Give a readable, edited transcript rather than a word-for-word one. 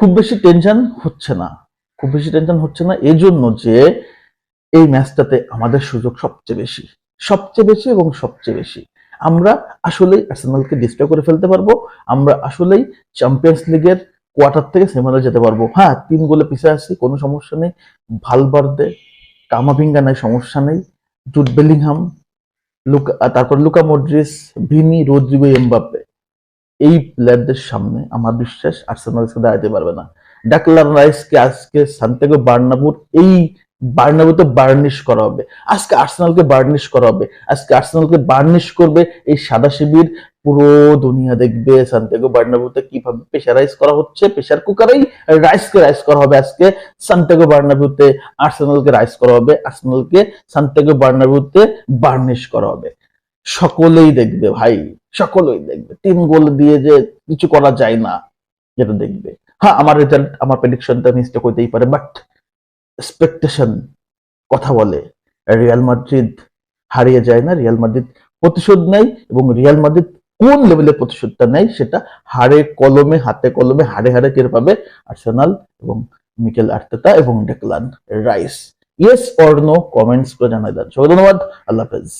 খুব বেশি টেনশন হচ্ছে না, খুব বেশি টেনশন হচ্ছে না এজন্য যে এই ম্যাচটাতে আমাদের সুযোগ সবচেয়ে বেশি, সবচেয়ে বেশি এবং সবচেয়ে বেশি। আমরা আসলেই আর্সেনালকে ডিস্ট্রয় করে ফেলতে পারবো। আমরা আসলেই চ্যাম্পিয়ন্স লিগের কোয়ার্টার থেকে সেমিফাইনালে যেতে পারবো। হ্যাঁ, 3 গোলে পিছিয়ে আছি, কোনো সমস্যা নেই। ভালভার্দে, কামাভিঙ্গা নাই, সমস্যা নেই। জুড বেলিংহাম, তারপর Luka Modric, Vini, Rodrygo, Mbappe, এই প্লেয়ারদের সামনে আমার বিশ্বাস আর্সেনাল দাঁড়াতে পারবে না। ডাকলার রাইসকে আজকে সান্তিয়াগো বার্নাবুর এই বার্নাবুতে বার্নিশ করা হবে। আজকে আর্সেনালকে বার্নিশ করা হবে। আজকে আর্সেনালকে বার্নিশ করবে এই সাদা শিবির। পুরো দুনিয়া দেখবে সান্তিয়াগো বার্নাবুতে কিভাবে প্রেশারাইজ করা হচ্ছে। প্রেশার কুকারেই রাইস করা হবে আজকে সান্তিয়াগো বার্নাবুতে। আর্সেনালকে রাইস করা হবে, আর্সেনালকে সান্তিয়াগো বার্নাবুতে বার্নিশ করা হবে। সকলেই দেখবে ভাই, সকলেই দেখবে। 3 গোল দিয়ে যে কিছু করা যায় না, যেটা দেখবে। হ্যাঁ, আমার রেজাল্ট, আমার প্রেডিকশনটা মিস্টেক হইতেই পারে, বাট এক্সপেকটেশন কথা বলে। রিয়াল মাদ্রিদ হারিয়ে যায় না, রিয়াল মাদ্রিদ প্রতিশোধ নেয়, এবং রিয়াল মাদ্রিদ কোন লেভেলে প্রতিশোধটা নেয় সেটা হাড়ে কলমে, হাতে কলমে, হাড়ে হাড়ে টের পাবে আর্সেনাল এবং মিকেল আর্তেতা এবং Declan Rice. Yes or no comments করে জানাই দেন। সবাই ধন্যবাদ, আল্লাহ হাফেজ।